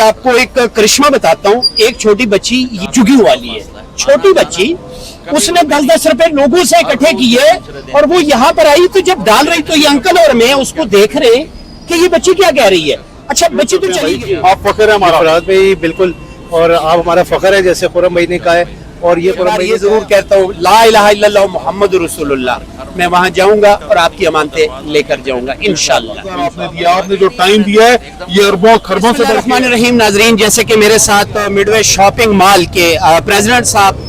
आपको एक करिश्मा बताता हूँ। एक छोटी बच्ची जुगी वाली है, छोटी बच्ची, उसने 10-10 रुपए लोगों से इकट्ठे किए और वो यहाँ पर आई तो जब डाल रही तो ये अंकल और मैं उसको देख रहे कि ये बच्ची क्या कह रही है। अच्छा बच्ची तो चली गई। आप फखर है हमारा फराज भाई, बिल्कुल, और आप हमारा फखर है जैसे खुरम भाई ने कहा है। और ये ये जरूर कहता हूँ ला इलाहा इल्लल्लाह मुहम्मद रसूलुल्लाह, मैं वहाँ जाऊंगा और आपकी अमानतें लेकर जाऊंगा इंशाअल्लाह। आपने दिया, आपने जो टाइम दिया है ये अरबों खरबों से बिस्मिल्लाहिर्रहमानिर्रहीम। नाजरीन, जैसे कि मेरे साथ मिडवे शॉपिंग मॉल के प्रेसिडेंट साहब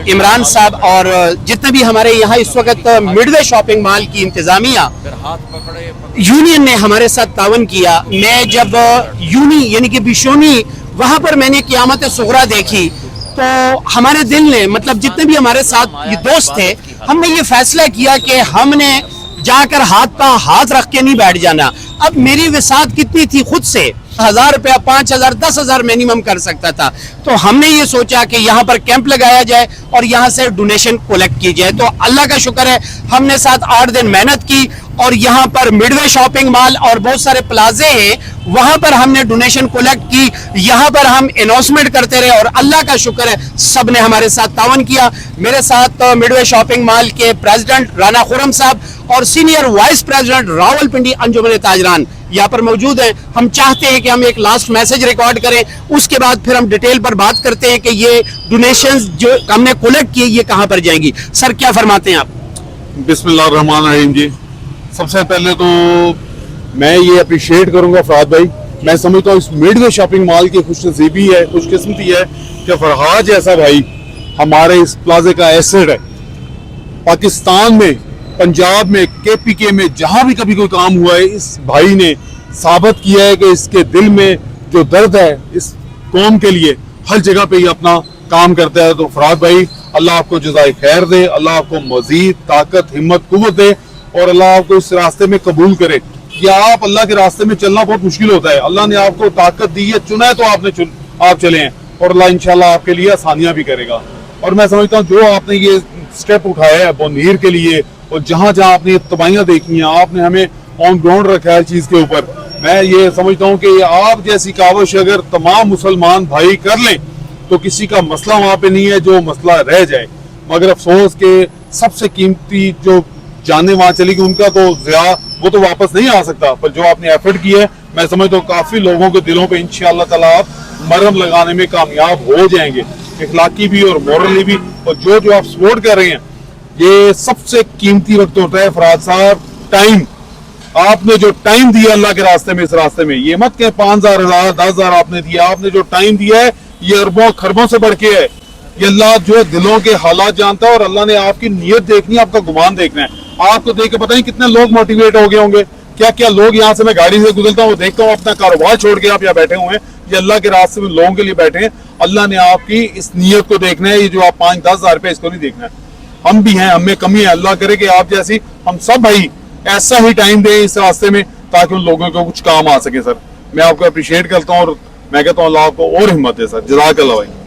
इमरान साहब और जितने भी हमारे यहाँ इस वक्त मिडवे शॉपिंग मॉल की इंतजामिया यूनियन ने हमारे साथ तावन किया। मैं जब यूनी यानी कि बिशोनी वहां पर मैंने क़यामत सुगरा देखी तो हमारे दिल ने, मतलब जितने भी हमारे साथ ये दोस्त थे, हमने ये फैसला किया कि हमने जाकर हाथ पे हाथ रख के नहीं बैठ जाना। अब मेरी विसात कितनी थी, खुद से 1000 रुपया, 5000, 10,000 मिनिमम कर सकता था। तो हमने ये सोचा कि यहाँ पर कैंप लगाया जाए और यहाँ से डोनेशन कलेक्ट की जाए। तो अल्लाह का शुक्र है हमने 7-8 दिन मेहनत की और यहाँ पर मिडवे शॉपिंग मॉल और बहुत सारे प्लाजे हैं, वहां पर हमने डोनेशन कलेक्ट की। यहाँ पर हम अनाउंसमेंट करते रहे और अल्लाह का शुक्र है सब ने हमारे साथ तावन किया। मेरे साथ मिडवे शॉपिंग मॉल के प्रेसिडेंट राना खुरम साहब और सीनियर वाइस प्रेसिडेंट रावलपिंडी अंजुमन ताजरान यहाँ पर मौजूद हैं। हम चाहते हैं कि हम एक लास्ट मैसेज रिकॉर्ड करें, उसके बाद फिर हम डिटेल पर बात करते हैं कि ये डोनेशंस जो हमने कलेक्ट किए ये कहाँ पर जाएंगी। सर क्या फरमाते हैं आप? बिस्मिल्लाहिर्रहमानिर्रहीम जी, सबसे पहले तो मैं ये अप्रिशिएट करूंगा फराद भाई, मैं समझता हूँ इस मिडवे शॉपिंग मॉल की खुशनसीबी है, खुशकिस्मती है कि फरहाद जैसा भाई हमारे इस प्लाजे का एसेट है। पाकिस्तान में, पंजाब में, KPK में जहां भी कभी कोई काम हुआ है, इस भाई ने साबित किया है कि इसके दिल में जो दर्द है इस कौम के लिए हर जगह पे ही अपना काम करता है। तो फराद भाई अल्लाह आपको जज़ाए खैर दे, अल्लाह आपको मजीद ताकत, हिम्मत, कुव्वत दे और अल्लाह आपको इस रास्ते में कबूल करे। कि आप अल्लाह के रास्ते में चलना बहुत मुश्किल होता है, अल्लाह ने आपको ताकत दी है, चुना है तो आप चले हैं और अल्लाह इंशाल्लाह आपके लिए आसानियां भी करेगा। और मैं समझता हूँ जो आपने ये स्टेप उठाया है बोनीर के लिए और जहाँ जहाँ आपने तबाहियां देखी हैं, आपने हमें ऑन ग्राउंड रखा है चीज के ऊपर, मैं ये समझता हूँ कि आप जैसी काविश अगर तमाम मुसलमान भाई कर लें तो किसी का मसला वहाँ पे नहीं है जो मसला रह जाए। मगर अफसोस के सबसे कीमती जो जाने वहां चली गई उनका तो ज़िया वो तो वापस नहीं आ सकता, पर जो आपने एफर्ट किया है मैं समझता हूँ काफी लोगों के दिलों पे इंशाअल्लाह ताला आप मरहम लगाने में कामयाब हो जाएंगे, इखलाकी भी और मोरली भी। और जो आप सपोर्ट कर रहे हैं, ये सबसे कीमती वक्त होता है फराद साहब, टाइम। आपने जो टाइम दिया अल्लाह के रास्ते में, इस रास्ते में, ये मत के 5000, 10,000 आपने दिया, आपने जो टाइम दिया है ये अरबों खरबों से बढ़ के है। ये अल्लाह जो है दिलों के हालात जानता है और अल्लाह ने आपकी नीयत देखनी है, आपका गुमान देखना है। आपको देख के पता नहीं कितने लोग मोटिवेट हो गए होंगे, क्या क्या लोग यहाँ से मैं गाड़ी से गुजरता हूँ देखता हूँ अपना कारोबार छोड़ के आप यहाँ बैठे हुए हैं, ये अल्लाह के रास्ते में लोगों के लिए बैठे हैं। अल्लाह ने आपकी इस नीयत को देखना है, ये जो आप 5-10 हजार रुपए इसको नहीं देखना है। हम भी हैं, हमें कमी है, अल्लाह करे कि आप जैसी हम सब भाई ऐसा ही टाइम दें इस रास्ते में ताकि उन लोगों को कुछ काम आ सके। सर मैं आपको अप्रिशिएट करता हूँ और मैं कहता हूँ अल्लाह आपको और हिम्मत दे सर, जज़ाकल्लाह भाई।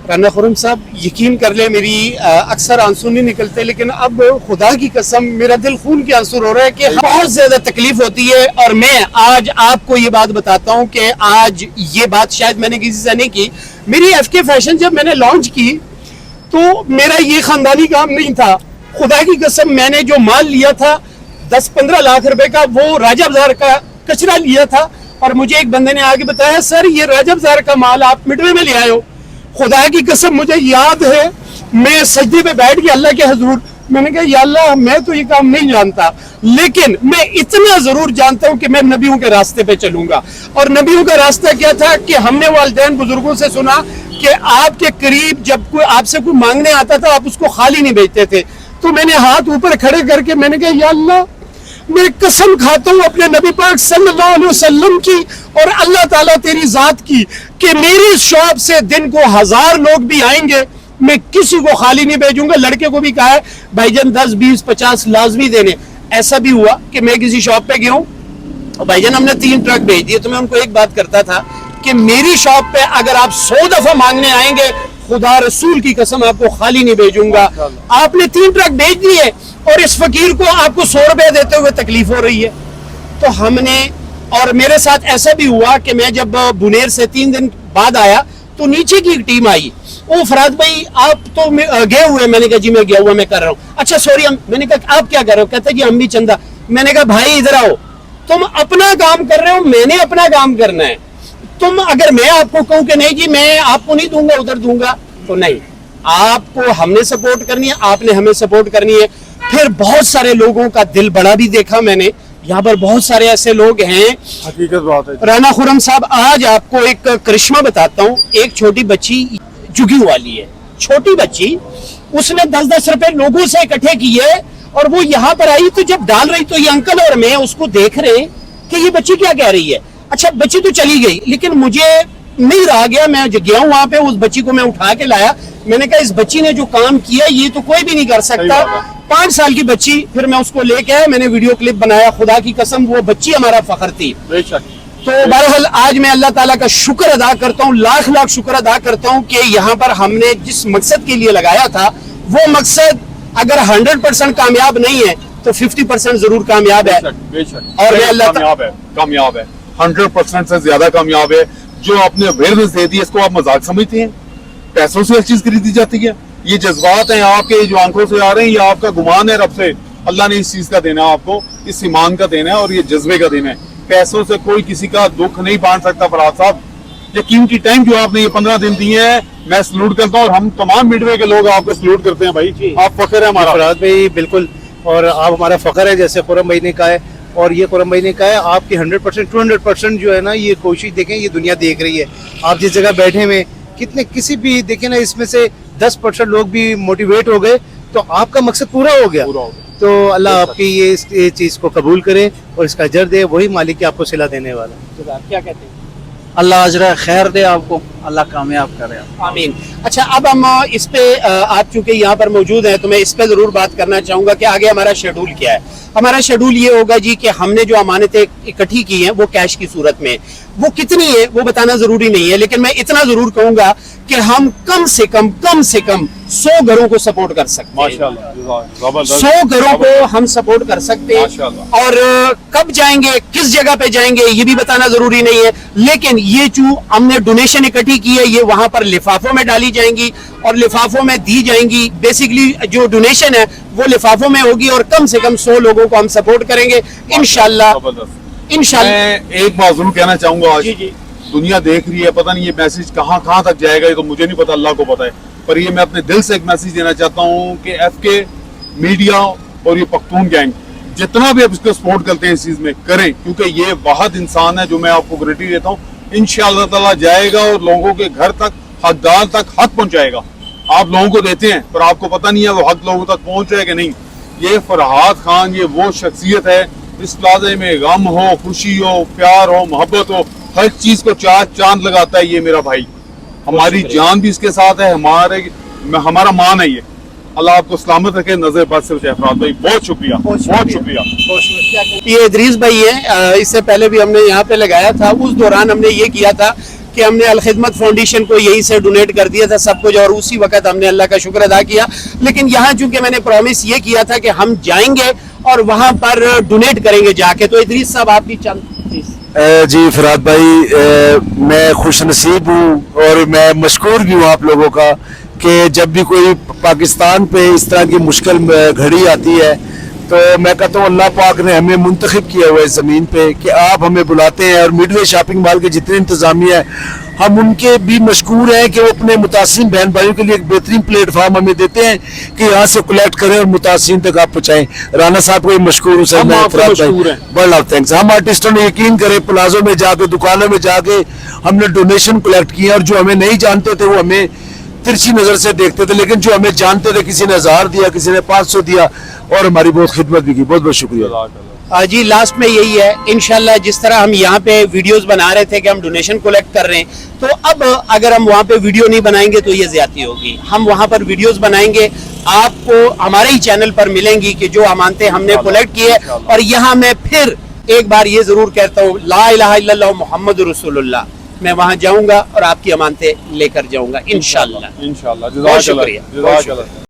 राना खुरम साहब यकीन कर ले मेरी अक्सर आंसू नहीं निकलते, लेकिन अब खुदा की कसम मेरा दिल खून के आंसू रो रहा है कि बहुत ज्यादा तकलीफ होती है। और मैं आज आपको ये बात बताता हूँ कि आज ये बात शायद मैंने किसी से नहीं की। मेरी FK फैशन जब मैंने लॉन्च की तो मेरा ये खानदानी काम नहीं था, खुदा की कसम मैंने जो माल लिया था 10-15 लाख रुपए का, वो राजा बाजार का कचरा लिया था और मुझे एक बंदे ने आगे बताया सर ये राजा बाजार का माल आप मिडवे में ले आए हो। खुदा की कसम मुझे याद है मैं सजदे पे बैठ गया अल्लाह के हजूर, मैंने कहा या अल्लाह मैं तो ये काम नहीं जानता, लेकिन मैं इतना जरूर जानता हूँ कि मैं नबियों के रास्ते पे चलूंगा। और नबियों का रास्ता क्या था कि हमने वालिदैन बुजुर्गों से सुना कि आपके करीब जब कोई आपसे कोई मांगने आता था आप उसको खाली नहीं भेजते थे। तो मैंने हाथ ऊपर खड़े करके मैंने कहा या अल्लाह मैं कसम खाता हूँ अपने नबी पाक सल्लल्लाहु अलैहि वसल्लम की और अल्लाह ताला तेरी जात की कि मेरी शॉप से दिन को 1000 लोग भी आएंगे, मैं किसी को खाली नहीं भेजूंगा। लड़के को भी कहा है भाईजान 10, 20, 50 लाजमी देने। ऐसा भी हुआ कि मैं किसी शॉप पे गया हूँ और भाईजान हमने 3 ट्रक भेज दिए। तो मैं उनको एक बात करता था कि मेरी शॉप पे अगर आप 100 दफा मांगने आएंगे खुदा रसूल की कसम आपको खाली नहीं भेजूंगा। आपने 3 ट्रक भेज दिए और इस फकीर को आपको 100 रुपए देते हुए तकलीफ हो रही है। तो हमने اور میرے ساتھ ایسا بھی ہوا کہ میں جب بنیر سے 3 دن بعد آیا تو نیچے کی ایک ٹیم آئی, وہ فراد بھائی آپ تو گئے ہوئے, میں نے کہا جی میں گیا ہوا, میں کر رہا ہوں. اچھا سوری, میں نے کہا آپ کیا کر رہے ہو؟ کہتے جی ہم بھی چندہ. میں نے کہا بھائی ادھر آؤ, تم اپنا کام کر رہے ہو, میں نے اپنا کام کرنا ہے. تم اگر میں آپ کو کہوں کہ نہیں جی میں آپ کو نہیں دوں گا, ادھر دوں گا, تو نہیں, آپ کو ہم نے سپورٹ کرنی ہے, آپ نے ہمیں سپورٹ کرنی ہے. پھر بہت سارے لوگوں کا دل بڑا بھی دیکھا میں نے, یہاں پر بہت سارے ایسے لوگ ہیں. حقیقت بات ہے رانا خرم صاحب, آج آپ کو ایک کرشمہ بتاتا ہوں. ایک چھوٹی بچی جگی والی ہے, چھوٹی بچی, اس نے 10-10 روپے لوگوں سے اکٹھے کیے اور وہ یہاں پر آئی, تو جب ڈال رہی تو یہ انکل اور میں اس کو دیکھ رہے ہیں کہ یہ بچی کیا کہہ رہی ہے. اچھا بچی تو چلی گئی, لیکن مجھے نہیں رہا گیا, میں گیا ہوں وہاں پہ, اس بچی کو میں اٹھا کے لایا. میں نے کہا اس بچی نے جو کام کیا یہ تو کوئی بھی نہیں کر سکتا. 5 سال کی بچی, پھر میں اس کو لے کے آیا, میں نے ویڈیو کلپ بنایا. خدا کی قسم وہ بچی ہمارا فخر تھی. بے شک. تو بہرحال آج میں اللہ تعالیٰ کا شکر ادا کرتا ہوں, لاکھ لاکھ شکر ادا کرتا ہوں کہ یہاں پر ہم نے جس مقصد کے لیے لگایا تھا وہ مقصد اگر 100% کامیاب نہیں ہے تو 50% ضرور کامیاب ہے. بے شک. اور میں اللہ کامیاب ہے 100% سے زیادہ کامیاب ہے. جو اپنے اویئرنیس دیتی ہے اس کو آپ مذاق سمجھتے ہیں؟ پیسوں سے ہر چیز خریدی جاتی ہے. یہ جذبات ہیں آپ کے جو آنکھوں سے آ رہے ہیں, یہ آپ کا گمان ہے رب سے. اللہ نے اس چیز کا دینا ہے آپ کو, اس ایمان کا دینا ہے اور یہ جذبے کا دینا ہے. پیسوں سے کوئی کسی کا دکھ نہیں بانٹ سکتا. فراد صاحب یہ قیمتی ٹائم جو آپ نے یہ 15 دن دیے ہیں, میں سلوٹ کرتا ہوں, اور ہم تمام میڈوے کے لوگ آپ کو سلوٹ کرتے ہیں. بھائی آپ فخر ہے ہمارا. فراد بھائی بالکل, اور آپ ہمارا فخر ہے, جیسے خرم بھائی نے کہا ہے, اور یہ خرم بھائی نے کہا ہے آپ کی 100% 200% جو ہے نا یہ کوشش دیکھیں, یہ دنیا دیکھ رہی ہے. آپ جس جگہ بیٹھے ہوئے کتنے کسی بھی دیکھیں نا, اس میں سے 10% لوگ بھی موٹیویٹ ہو گئے تو آپ کا مقصد پورا ہو گیا. تو اللہ آپ کی یہ چیز کو قبول کرے اور اس کا اجر دے, وہی مالک آپ کو صلہ دینے والا. کیا کہتے ہیں؟ اللہ اجر خیر دے آپ کو, اللہ کامیاب کرے. آمین. اچھا اب ہم اس پہ, آپ چونکہ یہاں پر موجود ہیں تو میں اس پہ ضرور بات کرنا چاہوں گا کہ آگے ہمارا شیڈول کیا ہے. ہمارا شیڈول یہ ہوگا جی کہ ہم نے جو امانتیں اکٹھی کی ہیں وہ کیش کی صورت میں, وہ کتنی ہے وہ بتانا ضروری نہیں ہے, لیکن میں اتنا ضرور کہوں گا کہ ہم کم سے کم 100 گھروں کو سپورٹ کر سکتے ہیں. 100 گھروں کو ہم سپورٹ کر سکتے ہیں. اور کب جائیں گے, کس جگہ پہ جائیں گے, یہ بھی بتانا ضروری نہیں ہے, لیکن یہ جو ہم نے ڈونیشن اکٹھی کی ہے یہ وہاں پر لفافوں میں ڈالی جائیں گی اور لفافوں میں دی جائیں گی. بیسیکلی جو ڈونیشن ہے وہ لفافوں میں ہوگی اور کم سے کم 100 لوگوں کو ہم سپورٹ کریں گے انشاءاللہ. میں ایک بات ضرور کہنا چاہوں گا, آج دنیا دیکھ رہی ہے, پتہ نہیں یہ میسج کہاں تک جائے گا, یہ تو مجھے نہیں پتا, اللہ کو پتا ہے, پر یہ میں اپنے دل سے ایک میسج دینا چاہتا ہوں کہ ایف کے میڈیا اور یہ پختون گینگ جتنا بھی آپ اس کو سپورٹ کرتے ہیں اس چیز میں کریں, کیونکہ یہ واحد انسان ہے جو میں آپ کو گارنٹی دیتا ہوں انشاءاللہ تعالیٰ جائے گا اور لوگوں کے گھر تک, حقدار تک حق پہنچائے گا. آپ لوگوں کو دیتے ہیں پر آپ کو پتہ نہیں ہے وہ حق لوگوں تک پہنچ رہا ہے کہ نہیں. یہ فرحاد خان یہ وہ شخصیت ہے, اس پلازے میں غم ہو, خوشی ہو, پیار ہو, محبت ہو, ہر چیز کو چاند لگاتا ہے. یہ میرا بھائی, ہماری جان بھی اس کے ساتھ ہے, ہمارا مان ہے یہ. اللہ آپ کو سلامت رکھے, نظر بد سے بچائے. فراد بھائی بہت شکریہ, بہت شکریہ. یہ ادریس بھائی ہیں, اس سے پہلے بھی ہم نے یہاں پہ لگایا تھا, اس دوران ہم نے یہ کیا تھا کہ ہم نے الخدمت فاؤنڈیشن کو یہی سے ڈونیٹ کر دیا تھا سب کچھ, اور اسی وقت ہم نے اللہ کا شکر ادا کیا. لیکن یہاں چونکہ میں نے پرومس یہ کیا تھا کہ ہم جائیں گے اور وہاں پر ڈونیٹ کریں گے جا کے, تو ادریس صاحب آپ کی چند. جی فراد بھائی, میں خوش نصیب ہوں اور میں مشکور بھی ہوں آپ لوگوں کا کہ جب بھی کوئی پاکستان پہ اس طرح کی مشکل گھڑی آتی ہے تو میں کہتا ہوں اللہ پاک نے ہمیں منتخب کیا ہوا ہے زمین پہ کہ آپ ہمیں بلاتے ہیں. اور میڈوے شاپنگ مال کے جتنے انتظامیہ ہیں ہم ان کے بھی مشکور ہیں کہ وہ اپنے متاثرین بہن بھائیوں کے لیے ایک بہترین پلیٹ فارم ہمیں دیتے ہیں کہ یہاں سے کلیکٹ کریں اور متاثرین تک آپ پہنچائیں. رانا صاحب کو مشکور ہوں, بڑا تھینکس. ہم آرٹسٹوں نے یقین کرے, پلازوں میں جا کے, دکانوں میں جا کے ہم نے ڈونیشن کلیکٹ کیے, اور جو ہمیں نہیں جانتے تھے وہ ہمیں ترچھی نظر سے دیکھتے تھے, لیکن جو ہمیں جانتے تھے کسی نے 1000 دیا, کسی نے 500 دیا, اور ہماری بہت خدمت بھی کی. بہت بہت شکریہ. جی لاسٹ میں یہی ہے, انشاءاللہ جس طرح ہم یہاں پہ ویڈیوز بنا رہے تھے کہ ہم ڈونیشن کلیکٹ کر رہے ہیں, تو اب اگر ہم وہاں پہ ویڈیو نہیں بنائیں گے تو یہ زیادتی ہوگی. ہم وہاں پر ویڈیوز بنائیں گے, آپ کو ہمارے ہی چینل پر ملیں گی کہ جو امانتیں ہم نے کلیکٹ کی ہے. اور یہاں میں پھر ایک بار یہ ضرور کہتا ہوں, لا الہ الا اللہ محمد رسول اللہ, میں وہاں جاؤں گا اور آپ کی امانتیں لے کر جاؤں گا انشاءاللہ. انشاءاللہ. بہت شکریہ.